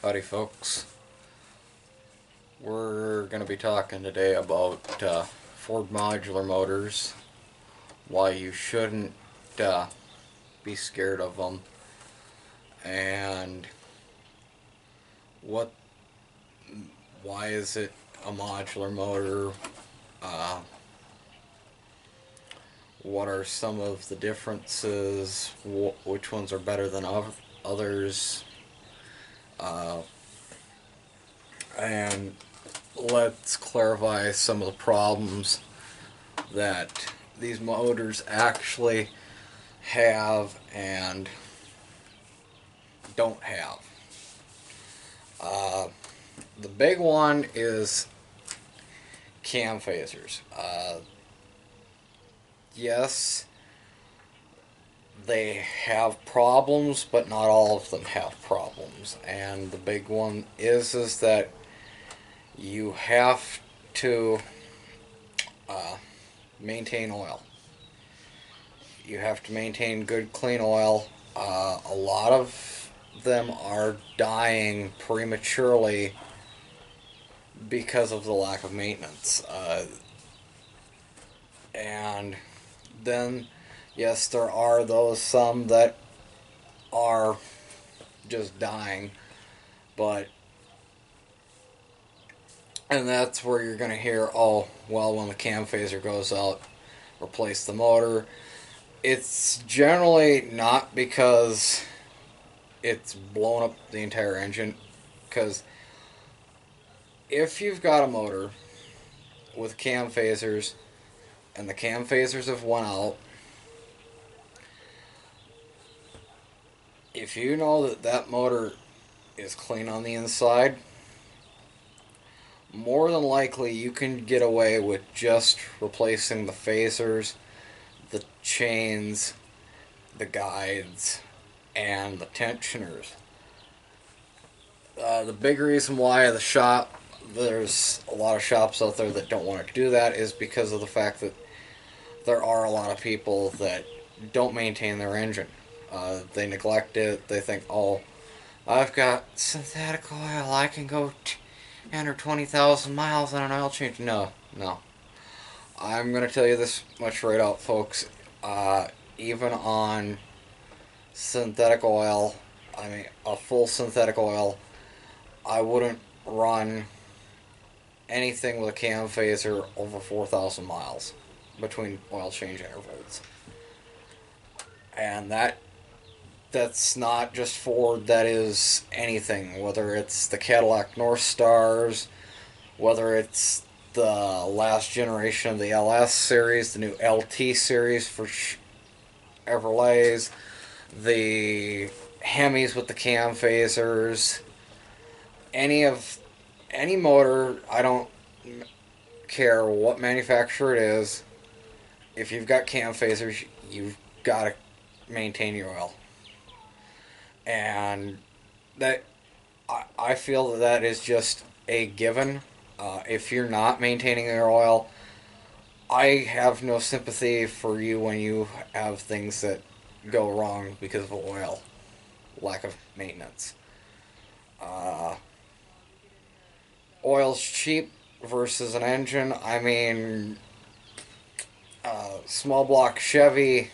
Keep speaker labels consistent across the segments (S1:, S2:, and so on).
S1: Howdy folks, we're going to be talking today about Ford modular motors, why you shouldn't be scared of them, and what, why is it a modular motor, uh, what are some of the differences, which ones are better than others, uh, and let's clarify some of the problems that these motors actually have and don't have. Uh, the big one is cam phasers. Yes, they have problems, but not all of them have problems. And the big one is that you have to uh, maintain oil. You have to maintain good, clean oil. A lot of them are dying prematurely because of the lack of maintenance. And then, yes, there are those some that are just dying, but and that's where you're going to hear, oh, well, when the cam phaser goes out, replace the motor. It's generally not because it's blown up the entire engine, because if you've got a motor with cam phasers and the cam phasers have went out, if you know that that motor is clean on the inside, more than likely you can get away with just replacing the phasers, the chains, the guides, and the tensioners. The big reason why there's a lot of shops out there that don't want to do that is because of the fact that there are a lot of people that don't maintain their engine. They neglect it. They think, oh, I've got synthetic oil. I can go 10 or 20,000 miles on an oil change. No, no. I'm going to tell you this much right out, folks. Even on synthetic oil, I mean, a full synthetic oil, I wouldn't run anything with a cam phaser over 4,000 miles between oil change intervals. And that's not just Ford, that is anything, whether it's the Cadillac North Stars, whether it's the last generation of the LS series, the new LT series for Chevrolets, the Hemis with the cam phasers, any motor, I don't care what manufacturer it is, if you've got cam phasers, you've got to maintain your oil. And that I feel that is just a given. If you're not maintaining your oil, I have no sympathy for you when you have things that go wrong because of oil, lack of maintenance. Uh, Oil's cheap versus an engine. I mean, small block Chevy,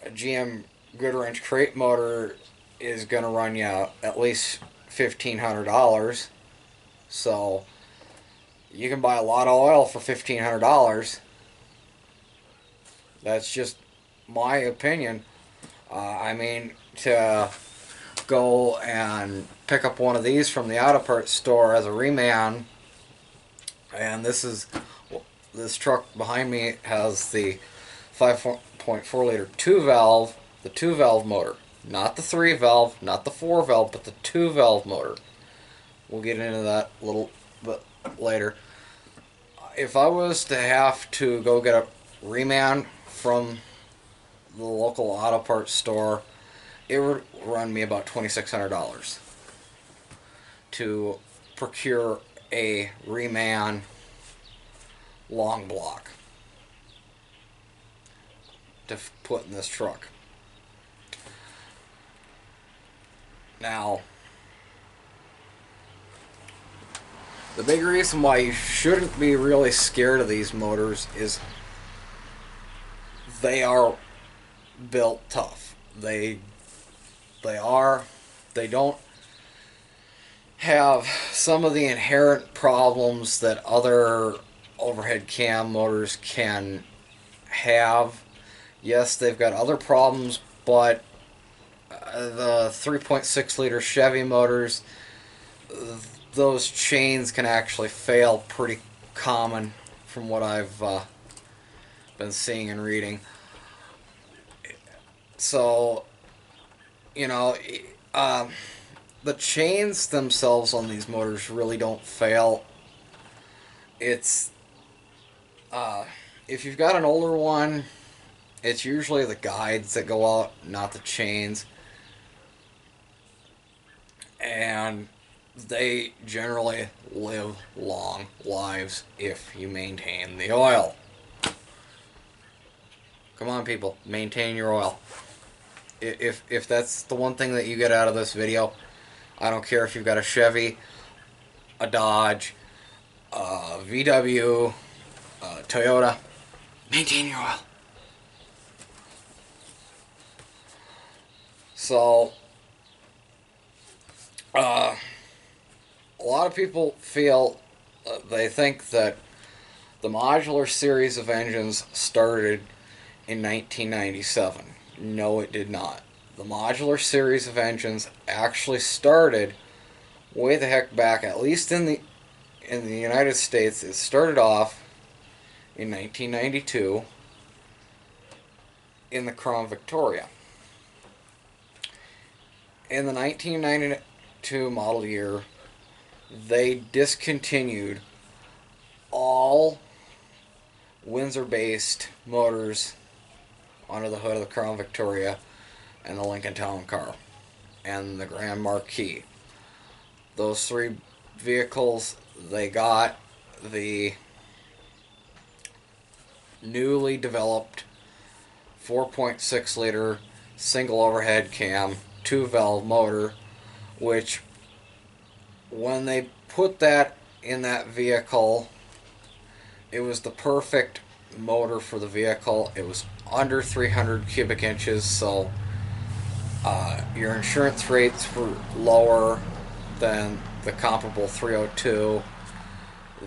S1: a GM Goodwrench crate motor is going to run you at least $1,500. So you can buy a lot of oil for $1,500. That's just my opinion. I mean, to go and pick up one of these from the auto parts store as a reman, and this truck behind me has the 5.4 liter 2 valve, the 2 valve motor, not the 3 valve, not the 4 valve, but the 2 valve motor. We'll get into that a little bit later. If I was to have to go get a reman from the local auto parts store, it would run me about $2,600 to procure a reman long block to put in this truck. Now, The big reason why you shouldn't be really scared of these motors is they are built tough. They don't have some of the inherent problems that other overhead cam motors can have. Yes, they've got other problems, but the 3.6 liter Chevy motors, those chains can actually fail pretty common from what I've been seeing and reading. So, you know, the chains themselves on these motors really don't fail. It's if you've got an older one, it's usually the guides that go out, not the chains. And they generally live long lives if you maintain the oil. Come on, people, maintain your oil. If that's the one thing that you get out of this video, I don't care if you've got a Chevy, a Dodge, a VW, a Toyota, maintain your oil. So, a lot of people feel, they think that the modular series of engines started in 1997. No, it did not. The modular series of engines actually started way the heck back, at least in the United States. It started off in 1992 in the Crown Victoria. In the 1992 model year, they discontinued all Windsor-based motors under the hood of the Crown Victoria and the Lincoln Town Car and the Grand Marquis. Those three vehicles, they got the newly developed 4.6 liter single overhead cam 2-valve motor, which when they put that in that vehicle, it was the perfect motor for the vehicle. It was under 300 cubic inches, so your insurance rates were lower than the comparable 302.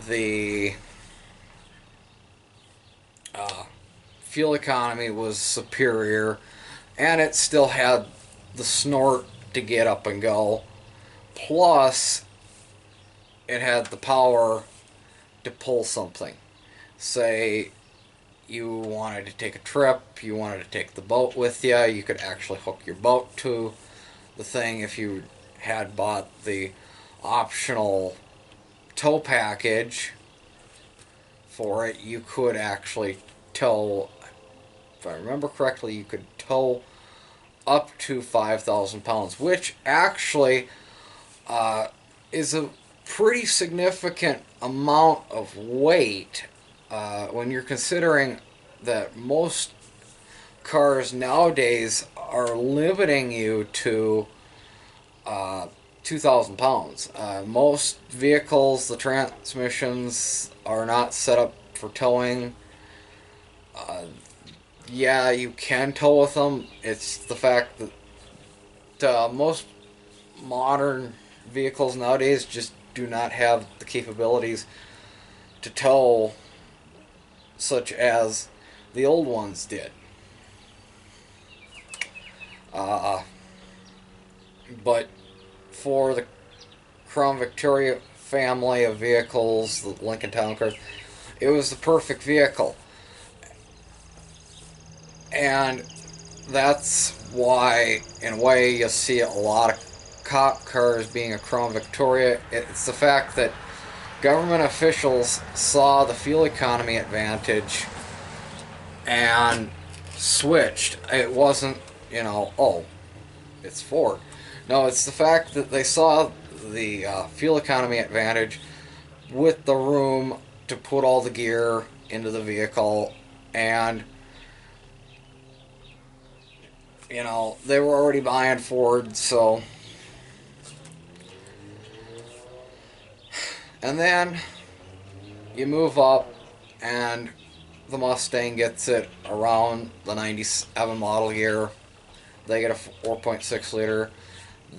S1: The fuel economy was superior, and it still had the snort to get up and go. Plus, it had the power to pull something. Say you wanted to take a trip, you wanted to take the boat with you, you could actually hook your boat to the thing. If you had bought the optional tow package for it, you could actually tow, if I remember correctly, you could tow up to 5,000 pounds, which actually is a pretty significant amount of weight when you're considering that most cars nowadays are limiting you to 2,000 pounds. Most vehicles, the transmissions are not set up for towing. Yeah, you can tow with them. It's the fact that most modern vehicles nowadays just do not have the capabilities to tow such as the old ones did. But for the Crown Victoria family of vehicles, the Lincoln Town Car, it was the perfect vehicle. And that's why, in a way, you see a lot of cop cars being a Crown Victoria. It's the fact that government officials saw the fuel economy advantage and switched. It wasn't, oh, it's Ford. No, it's the fact that they saw the fuel economy advantage with the room to put all the gear into the vehicle, and they were already buying Ford, so And then you move up, and the Mustang gets it around the 97 model year. They get a 4.6 liter.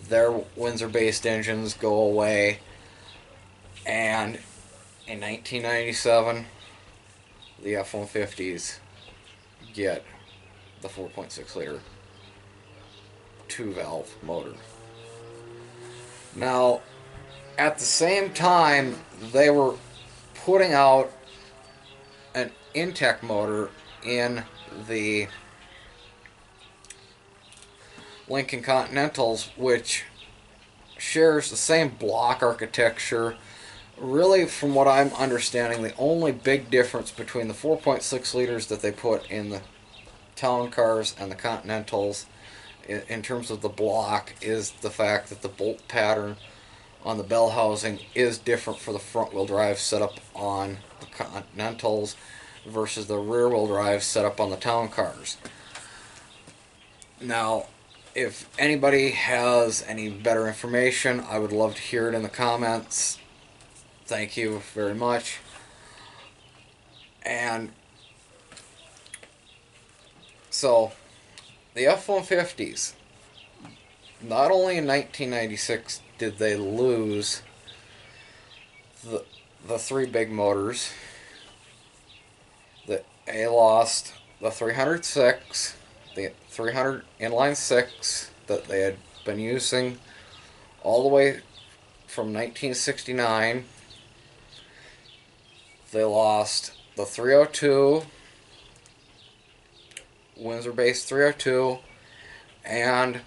S1: Their Windsor-based engines go away. And in 1997, the F-150s get the 4.6 liter 2-valve motor. Now, at the same time, they were putting out an Intech motor in the Lincoln Continentals, which shares the same block architecture. Really, from what I'm understanding, the only big difference between the 4.6 liters that they put in the town cars and the Continentals in terms of the block is the fact that the bolt pattern on the bell housing is different for the front-wheel drive setup on the Continentals versus the rear-wheel drive setup on the town cars. Now, if anybody has any better information, I would love to hear it in the comments. Thank you very much. And so, the F-150s, not only in 1996 did they lose the three big motors, they lost the 306, the 300 inline 6 that they had been using all the way from 1969. They lost the 302, Windsor-based 302, and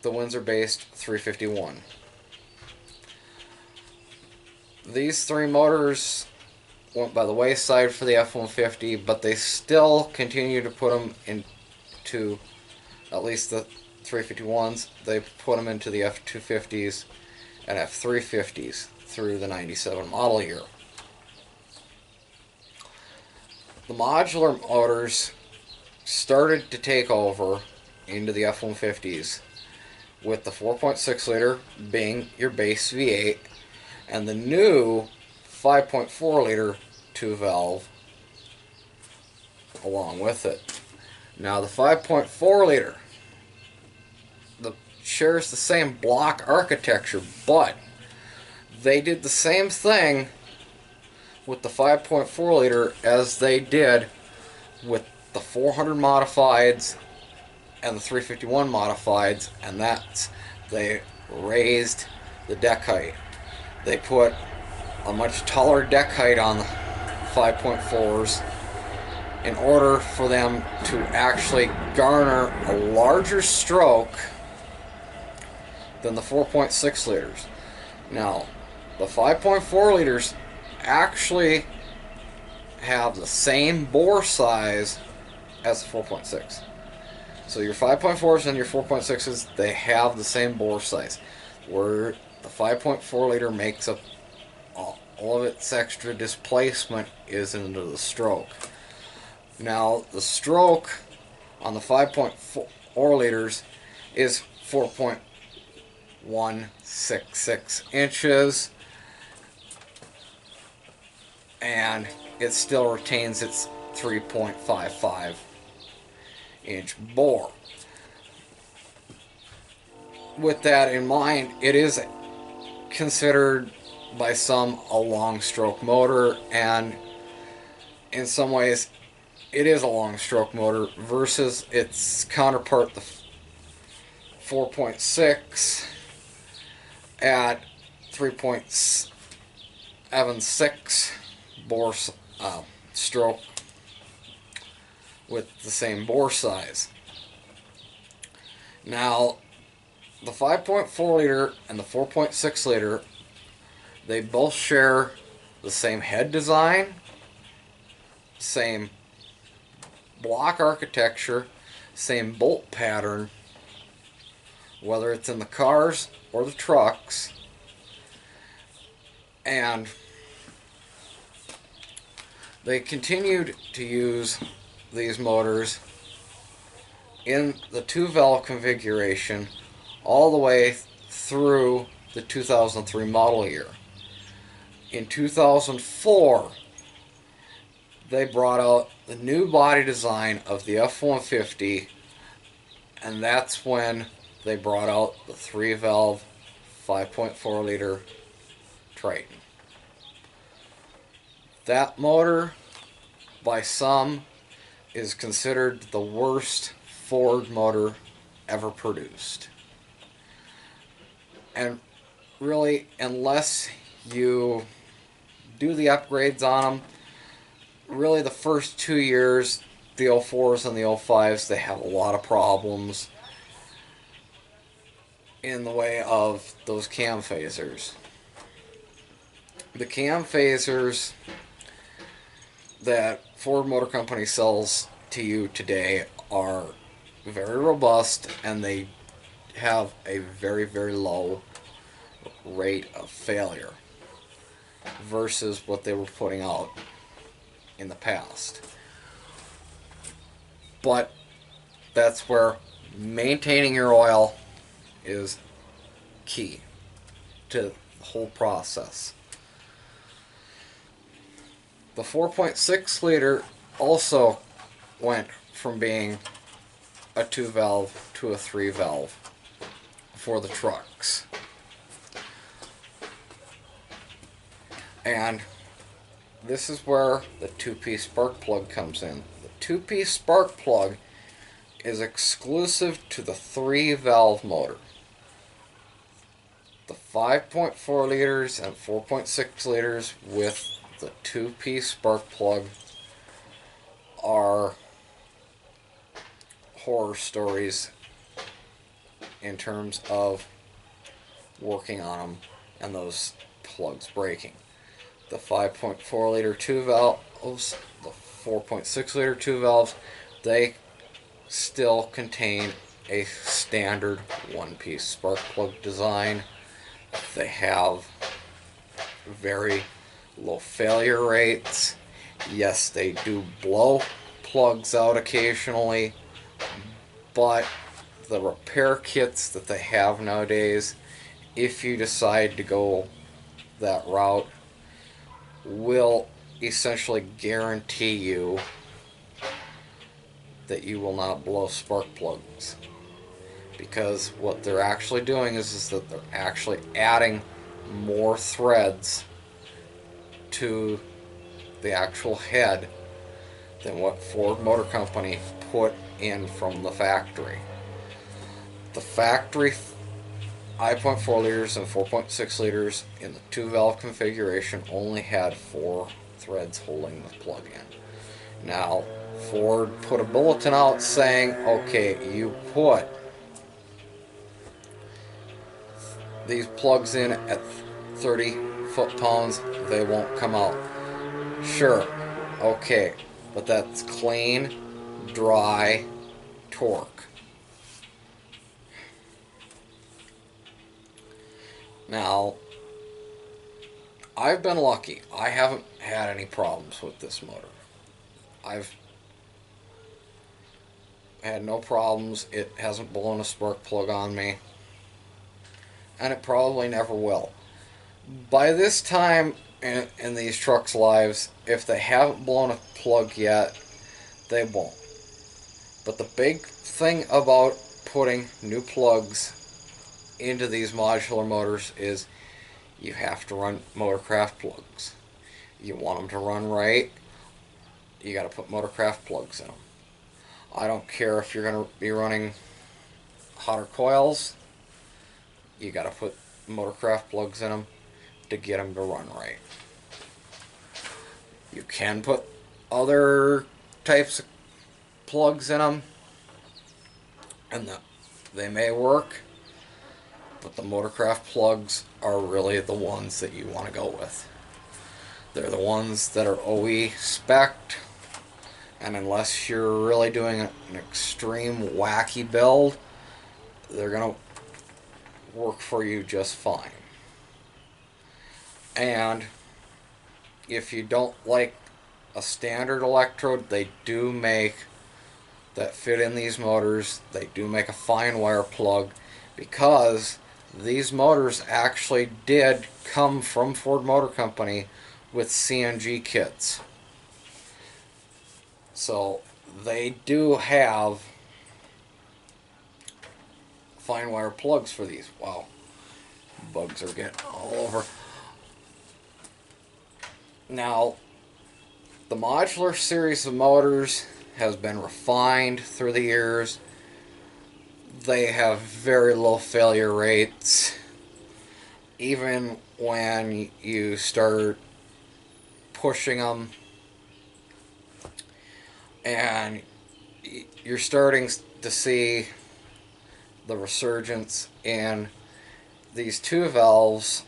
S1: the Windsor-based 351. These three motors went by the wayside for the F-150, but they still continue to put them into, at least the 351s, they put them into the F-250s and F-350s through the 97 model year. The modular motors started to take over into the F-150s, with the 4.6 liter being your base V8 and the new 5.4 liter 2-valve along with it. Now the 5.4 liter shares the same block architecture, but they did the same thing with the 5.4 liter as they did with the 400 modifieds and the 351 modifieds, and that's they raised the deck height. They put a much taller deck height on the 5.4s in order for them to actually garner a larger stroke than the 4.6 liters. Now, the 5.4 liters actually have the same bore size as the 4.6. So your 5.4s and your 4.6s, they have the same bore size. Where the 5.4 liter makes up all of its extra displacement is into the stroke. Now, the stroke on the 5.4 liters is 4.166 inches, and it still retains its 3.55 inch bore. With that in mind, it is considered by some a long stroke motor, and in some ways it is a long stroke motor versus its counterpart, the 4.6 at 3.76 bore stroke with the same bore size. Now, the 5.4 liter and the 4.6 liter, they both share the same head design, same block architecture, same bolt pattern, whether it's in the cars or the trucks, and they continued to use these motors in the 2-valve configuration all the way through the 2003 model year. In 2004, they brought out the new body design of the F-150, and that's when they brought out the 3-valve 5.4 liter Triton. That motor, by some, is considered the worst Ford motor ever produced. And really, unless you do the upgrades on them, really the first 2 years, the 04s and the 05s, they have a lot of problems in the way of those cam phasers. The cam phasers that Ford Motor Company sells to you today are very robust, and they have a very, very low rate of failure versus what they were putting out in the past. But that's where maintaining your oil is key to the whole process. The 4.6 liter also went from being a 2-valve to a 3-valve for the trucks. And this is where the 2-piece spark plug comes in. The 2-piece spark plug is exclusive to the 3-valve motor. The 5.4 liters and 4.6 liters with the 2-piece spark plug are horror stories in terms of working on them and those plugs breaking. The 5.4 liter 2 valves, the 4.6 liter 2 valves, they still contain a standard 1-piece spark plug design. They have very low failure rates. Yes, they do blow plugs out occasionally, but the repair kits that they have nowadays, if you decide to go that route, will essentially guarantee you that you will not blow spark plugs. Because what they're actually doing is that they're actually adding more threads to the actual head than what Ford Motor Company put in from the factory. The factory 5.4 liters and 4.6 liters in the 2-valve configuration only had 4 threads holding the plug in. Now, Ford put a bulletin out saying, okay, you put these plugs in at 30 foot-pounds, they won't come out. Sure, okay, but that's clean, dry torque. Now, I've been lucky. I haven't had any problems with this motor. I've had no problems. It hasn't blown a spark plug on me, and it probably never will. By this time in these trucks' lives, if they haven't blown a plug yet, they won't. But the big thing about putting new plugs into these modular motors is you have to run Motorcraft plugs. You want them to run right, you got to put Motorcraft plugs in them. I don't care if you're going to be running hotter coils, you got to put Motorcraft plugs in them to get them to run right. You can put other types of plugs in them, and they may work, but the Motorcraft plugs are really the ones that you want to go with. They're the ones that are OE spec'd, and unless you're really doing an extreme wacky build, they're going to work for you just fine. And if you don't like a standard electrode, they do make that fit in these motors. They do make a fine wire plug, because these motors actually did come from Ford Motor Company with CNG kits. So they do have fine wire plugs for these. Wow, bugs are getting all over. Now, the modular series of motors has been refined through the years. They have very low failure rates. Even when you start pushing them and you're starting to see the resurgence in these two valves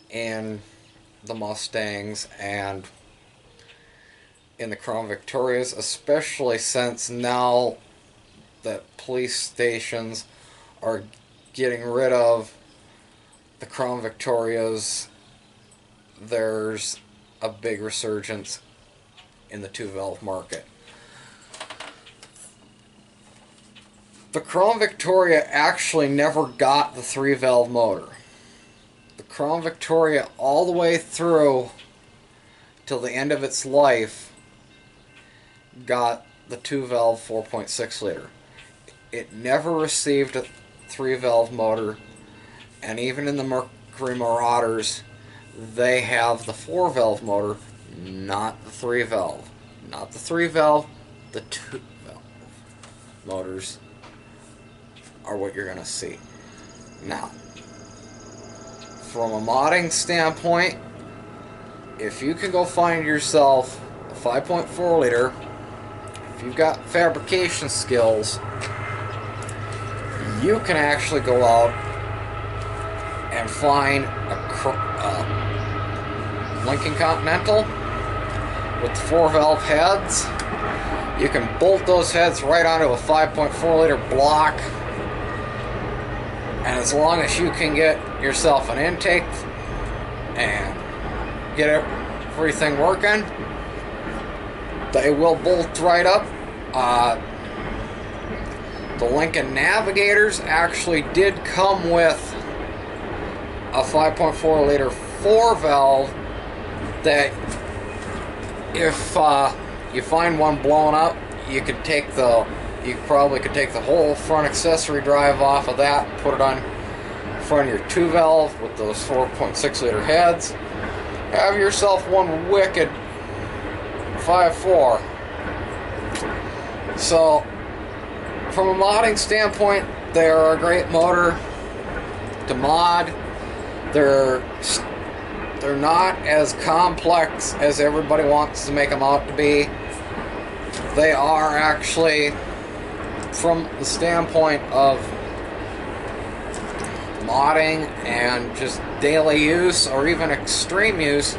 S1: in the Mustangs and in the Crown Victorias, especially since now that police stations are getting rid of the Crown Victorias, there's a big resurgence in the two-valve market. The Crown Victoria actually never got the three-valve motor. The Crown Victoria, all the way through till the end of its life, got the two-valve 4.6 liter. It never received a three-valve motor, and even in the Mercury Marauders, they have the four-valve motor, not the three-valve. Not the three-valve, the two-valve motors are what you're going to see. Now, from a modding standpoint, if you can go find yourself a 5.4 liter, if you've got fabrication skills, you can actually go out and find a Lincoln Continental with the 4-valve heads. You can bolt those heads right onto a 5.4 liter block, and as long as you can get yourself an intake and get everything working, they will bolt right up. The Lincoln Navigators actually did come with a 5.4 liter 4-valve that if you find one blown up, you probably could take the whole front accessory drive off of that, put it on front of your 2-valve with those 4.6 liter heads. Have yourself one wicked 5.4. So, from a modding standpoint, they are a great motor to mod. They're not as complex as everybody wants to make them out to be. They are actually, from the standpoint of modding and just daily use or even extreme use,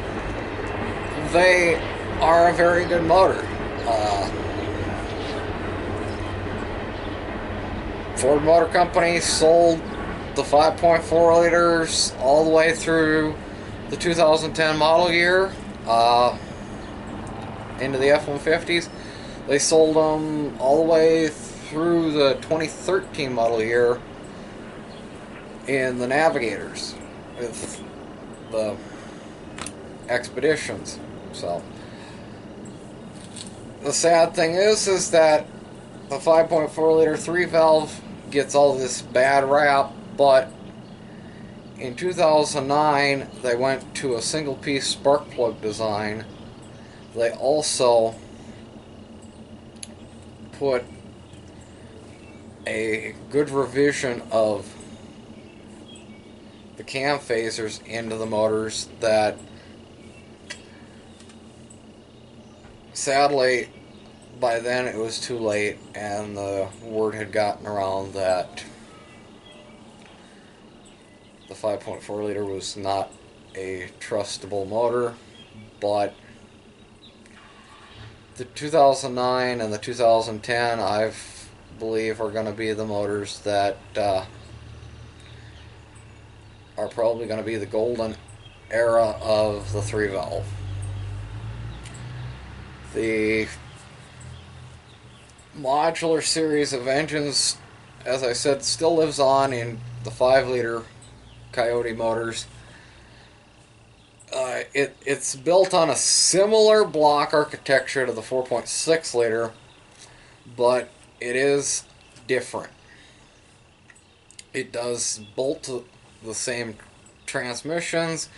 S1: they are a very good motor. Ford Motor Company sold the 5.4 liters all the way through the 2010 model year into the F-150s. They sold them all the way through the 2013 model year in the Navigators with the Expeditions. So the sad thing is that the 5.4 liter 3-valve gets all this bad rap, but in 2009 they went to a single piece spark plug design. They also put a good revision of the cam phasers into the motors that sadly by then it was too late, and the word had gotten around that the 5.4 liter was not a trustable motor. But the 2009 and the 2010, I believe, are going to be the motors that are probably going to be the golden era of the 3-valve. The modular series of engines, as I said, still lives on in the 5-liter Coyote motors. It's built on a similar block architecture to the 4.6 liter, but it is different. It does bolt to the same transmissions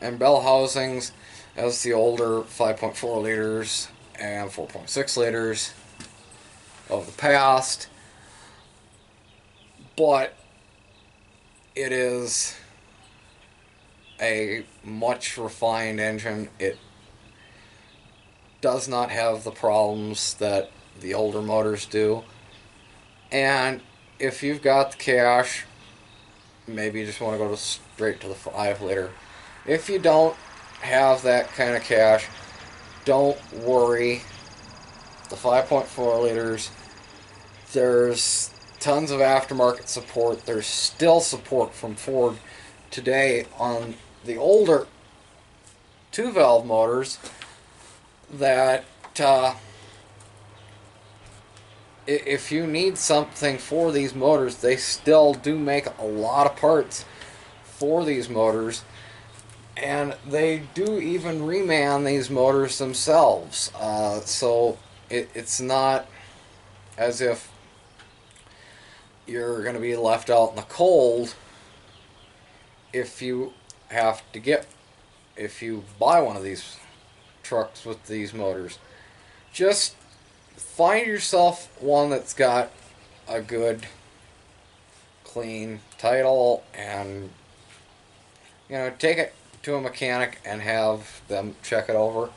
S1: and bell housings as the older 5.4 liters and 4.6 liters of the past, but it is a much refined engine. It does not have the problems that the older motors do, and if you've got the cash, maybe you just want to go straight to the 5-liter. If you don't have that kind of cash, don't worry. The 5.4 liters, there's tons of aftermarket support. There's still support from Ford today on the older 2-valve motors that if you need something for these motors, they still do make a lot of parts for these motors, and they do even reman these motors themselves. So it's not as if you're going to be left out in the cold if you buy one of these trucks with these motors. Just find yourself one that's got a good, clean title, and take it to a mechanic and have them check it over.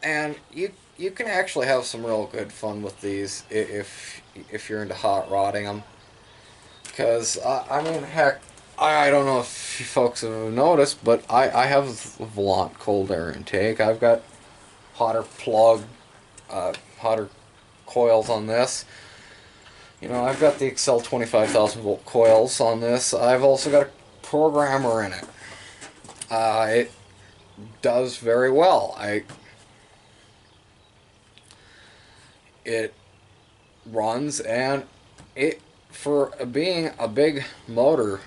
S1: And you can actually have some real good fun with these if you're into hot rodding them. Because I mean, heck, I don't know if you folks have noticed, but I have a Volant cold air intake. I've got hotter coils on this. I've got the Excel 25,000 volt coils on this. I've also got a programmer in it. It does very well. It runs, and for being a big motor,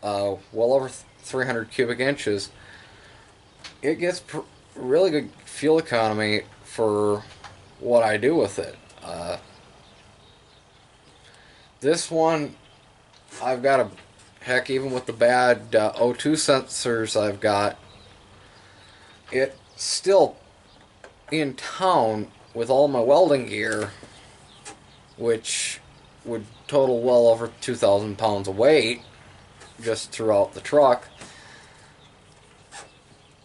S1: well over 300 cubic inches, it gets really good fuel economy for what I do with it. This one, I've got heck, even with the bad O2 sensors I've got, it still, in town with all my welding gear, which would total well over 2,000 pounds of weight just throughout the truck,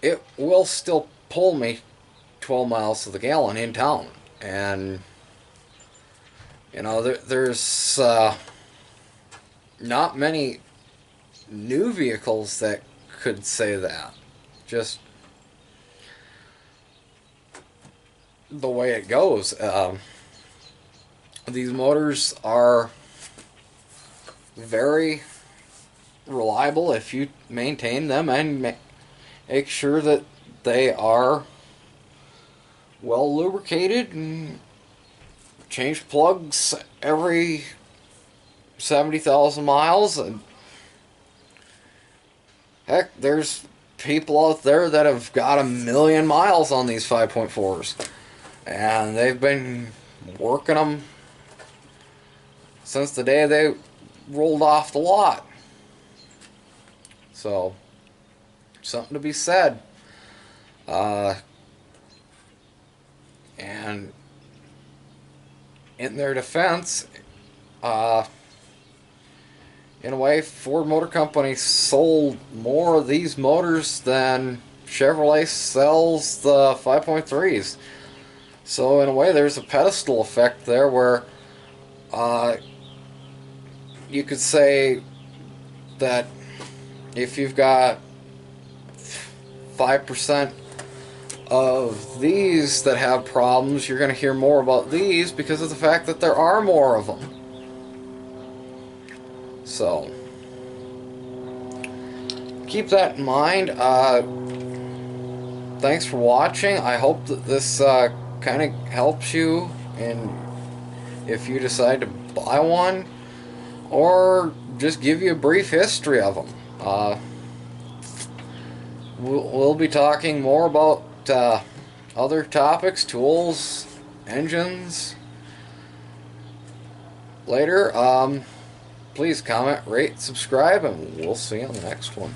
S1: it will still pull me 12 miles to the gallon in town. And there's not many new vehicles that could say that. Just the way it goes. These motors are very reliable if you maintain them and make sure that they are well lubricated and change plugs every 70,000 miles. And heck, there's people out there that have got 1,000,000 miles on these 5.4s, and they've been working them since the day they rolled off the lot. So, something to be said. And in their defense, in a way, Ford Motor Company sold more of these motors than Chevrolet sells the 5.3s. So in a way, there's a pedestal effect there where you could say that if you've got 5% of these that have problems, you're going to hear more about these because of the fact that there are more of them. So keep that in mind. Thanks for watching. I hope that this kind of helps you, and if you decide to buy one, or just give you a brief history of them. We'll be talking more about other topics, tools, engines later. Please comment, rate, subscribe, and we'll see you on the next one.